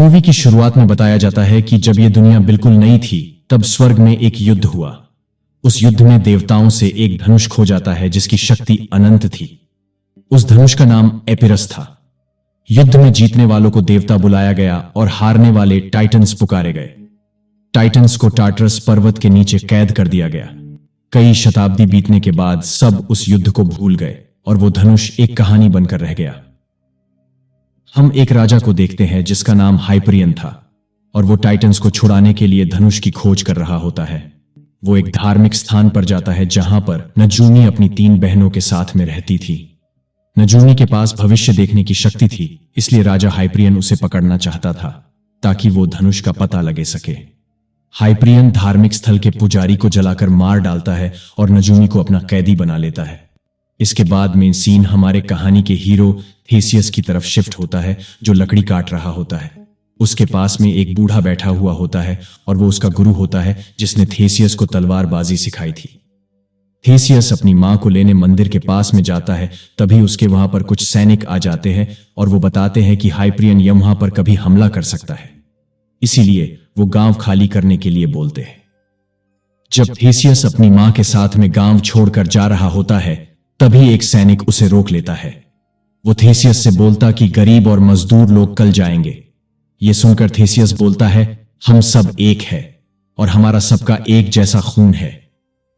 Movie की शुरुआत में बताया जाता है कि जब यह दुनिया बिल्कुल नई थी तब स्वर्ग में एक युद्ध हुआ। उस युद्ध में देवताओं से एक धनुष खो जाता है जिसकी शक्ति अनंत थी। उस धनुष का नाम एपिरस था। युद्ध में जीतने वालों को देवता बुलाया गया और हारने वाले टाइटन्स पुकारे गए। टाइटन्स को टार्टरस पर्वत के नीचे कैद कर दिया गया। कई शताब्दी बीतने के बाद सब उस युद्ध को भूल गए और वो धनुष एक कहानी बनकर रह गया। हम एक राजा को देखते हैं जिसका नाम हाइपरियन था और वो टाइटन्स को छुड़ाने के लिए धनुष की खोज कर रहा होता है। वो एक धार्मिक स्थान पर जाता है जहां पर नजूमी अपनी 3 बहनों के साथ में रहती थी। नजूमी के पास भविष्य देखने की शक्ति थी, इसलिए राजा हाइपरियन उसे पकड़ना चाहता था ताकि वो धनुष का पता लगे सके। हाइपरियन धार्मिक स्थल के पुजारी को जलाकर मार डालता है और नजूमी को अपना कैदी बना लेता है। इसके बाद में सीन हमारे कहानी के हीरो थेसियस की तरफ शिफ्ट होता है जो लकड़ी काट रहा होता है। उसके पास में एक बूढ़ा बैठा हुआ होता है और वो उसका गुरु होता है जिसने थेसियस को तलवारबाजी सिखाई थी। थेसियस अपनी मां को लेने मंदिर के पास में जाता है, तभी उसके वहां पर कुछ सैनिक आ जाते हैं और वो बताते हैं कि हाइपरियन वहां पर कभी हमला कर सकता है, इसीलिए वो गांव खाली करने के लिए बोलते हैं। जब थेसियस अपनी मां के साथ में गांव छोड़कर जा रहा होता है तभी एक सैनिक उसे रोक लेता है। वो थेसियस से बोलता कि गरीब और मजदूर लोग कल जाएंगे। ये सुनकर थेसियस बोलता है, हम सब एक है और हमारा सबका एक जैसा खून है।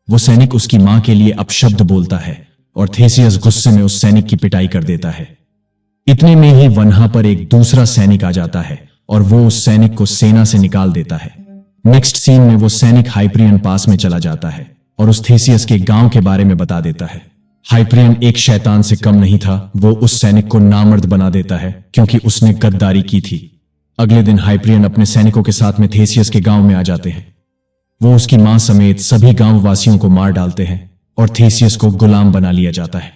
वो सैनिक उसकी मां के लिए अपशब्द बोलता है और थेसियस गुस्से में उस सैनिक की पिटाई कर देता है। इतने में ही वहां पर एक दूसरा सैनिक आ जाता है और वो उस सैनिक को सेना से निकाल देता है। नेक्स्ट सीन में वो सैनिक हाइपरियन पास में चला जाता है और उस थेसियस के गांव के बारे में बता देता है। हाइपरियन एक शैतान से कम नहीं था। वो उस सैनिक को नामर्द बना देता है क्योंकि उसने गद्दारी की थी। अगले दिन हाइपरियन अपने सैनिकों के साथ में थेसियस के गांव में आ जाते हैं। वो उसकी मां समेत सभी गांव वासियों को मार डालते हैं और थेसियस को गुलाम बना लिया जाता है।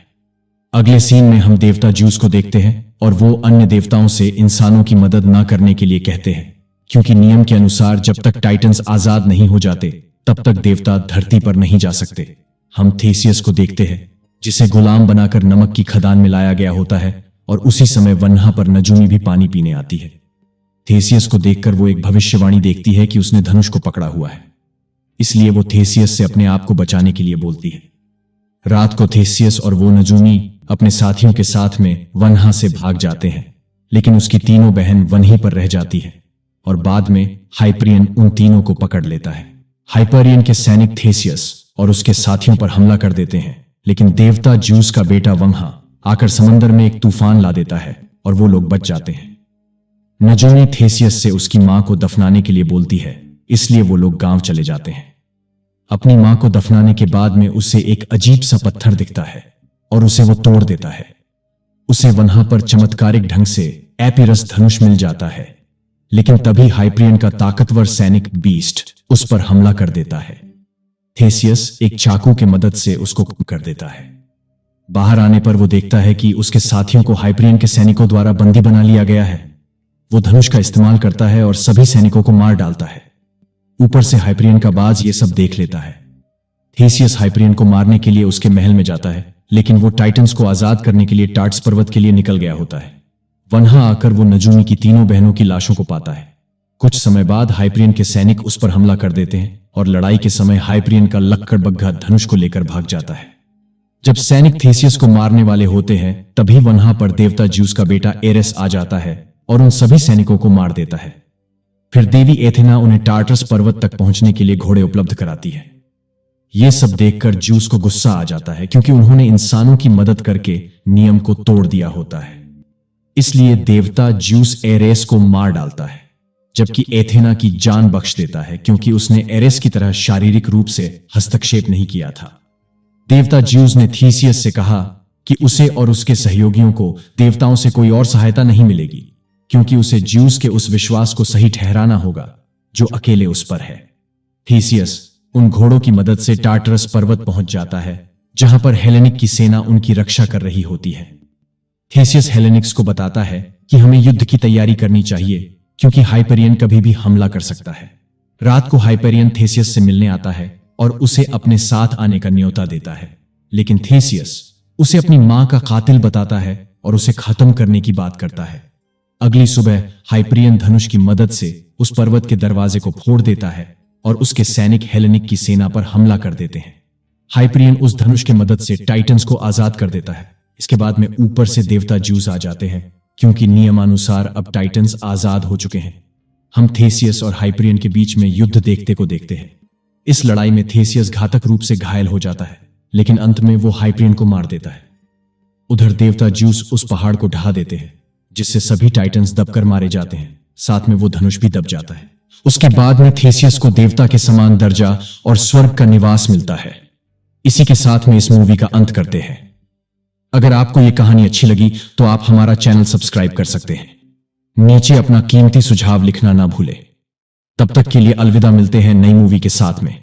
अगले सीन में हम देवता ज्यूस को देखते हैं और वो अन्य देवताओं से इंसानों की मदद न करने के लिए कहते हैं क्योंकि नियम के अनुसार जब तक टाइटन्स आजाद नहीं हो जाते तब तक देवता धरती पर नहीं जा सकते। हम थेसियस को देखते हैं जिसे गुलाम बनाकर नमक की खदान में लाया गया होता है और उसी समय वहां पर नजूमी भी पानी पीने आती है। थेसियस को देखकर वो एक भविष्यवाणी देखती है कि उसने धनुष को पकड़ा हुआ है, इसलिए वो थेसियस से अपने आप को बचाने के लिए बोलती है। रात को थेसियस और वो नजूमी अपने साथियों के साथ में वहां से भाग जाते हैं, लेकिन उसकी तीनों बहन वहीं पर रह जाती है और बाद में हाइपरियन उन तीनों को पकड़ लेता है। हाइपरियन के सैनिक थेसियस और उसके साथियों पर हमला कर देते हैं, लेकिन देवता ज्यूस का बेटा वहां आकर समंदर में एक तूफान ला देता है और वो लोग बच जाते हैं। नजूमी थेसियस से उसकी मां को दफनाने के लिए बोलती है, इसलिए वो लोग गांव चले जाते हैं। अपनी मां को दफनाने के बाद में उसे एक अजीब सा पत्थर दिखता है और उसे वो तोड़ देता है। उसे वहां पर चमत्कारिक ढंग से एपिरस धनुष मिल जाता है, लेकिन तभी हाइपरियन का ताकतवर सैनिक बीस्ट उस पर हमला कर देता है। थेसियस एक चाकू के मदद से उसको कर देता है। बाहर आने पर वो देखता है कि उसके साथियों को हाइपरियन के सैनिकों द्वारा बंदी बना लिया गया है। वो धनुष का इस्तेमाल करता है और सभी सैनिकों को मार डालता है। ऊपर से हाइपरियन का बाज ये सब देख लेता है। थेसियस हाइपरियन को मारने के लिए उसके महल में जाता है, लेकिन वो टाइटन्स को आजाद करने के लिए टार्ट्स पर्वत के लिए निकल गया होता है। वहां आकर वो नजूमी की तीनों बहनों की लाशों को पाता है। कुछ समय बाद हाइपरियन के सैनिक उस पर हमला कर देते हैं और लड़ाई के समय हाइपरियन का लक्कड़बग्घा धनुष को लेकर भाग जाता है। जब सैनिक थेसियस को मारने वाले होते हैं तभी वहां पर देवता ज्यूस का बेटा एरेस आ जाता है और उन सभी सैनिकों को मार देता है। फिर देवी एथेना उन्हें टार्टस पर्वत तक पहुंचने के लिए घोड़े उपलब्ध कराती है। यह सब देखकर ज्यूस को गुस्सा आ जाता है क्योंकि उन्होंने इंसानों की मदद करके नियम को तोड़ दिया होता है। इसलिए देवता ज्यूस एरेस को मार डालता है, जबकि एथेना की जान बख्श देता है क्योंकि उसने एरेस की तरह शारीरिक रूप से हस्तक्षेप नहीं किया था। देवता ज्यूस ने थीसियस से कहा कि उसे और उसके सहयोगियों को देवताओं से कोई और सहायता नहीं मिलेगी क्योंकि उसे ज्यूस के उस विश्वास को सही ठहराना होगा जो अकेले उस पर है। थीसियस उन घोड़ों की मदद से टार्टरस पर्वत पहुंच जाता है जहां पर हेलेनिक की सेना उनकी रक्षा कर रही होती है। थेसियस हेलेनिक्स को बताता है कि हमें युद्ध की तैयारी करनी चाहिए क्योंकि हाइपरियन कभी भी हमला कर सकता है। रात को हाइपरियन थेसियस से मिलने आता है और उसे अपने साथ आने का न्योता देता है, लेकिन थेसियस उसे अपनी मां का कातिल बताता है और उसे खत्म करने की बात करता है। अगली सुबह हाइपरियन धनुष की मदद से उस पर्वत के दरवाजे को फोड़ देता है और उसके सैनिक हेलेनिक की सेना पर हमला कर देते हैं। हाइपरियन उस धनुष की मदद से टाइटन्स को आजाद कर देता है। इसके बाद में ऊपर से देवता ज्यूस आ जाते हैं, क्योंकि नियमानुसार अब टाइटन्स आजाद हो चुके हैं। हम थेसियस और हाइपरियन के बीच में युद्ध देखते हैं। इस लड़ाई में थेसियस घातक रूप से घायल हो जाता है, लेकिन अंत में वो हाइपरियन को मार देता है। उधर देवता ज्यूस उस पहाड़ को ढहा देते हैं, जिससे सभी टाइटन्स दबकर मारे जाते हैं। साथ में वो धनुष भी दब जाता है। उसके बाद में थेसियस को देवता के समान दर्जा और स्वर्ग का निवास मिलता है। इसी के साथ में इस मूवी का अंत करते हैं। अगर आपको यह कहानी अच्छी लगी तो आप हमारा चैनल सब्सक्राइब कर सकते हैं। नीचे अपना कीमती सुझाव लिखना ना भूलें। तब तक के लिए अलविदा, मिलते हैं नई मूवी के साथ में।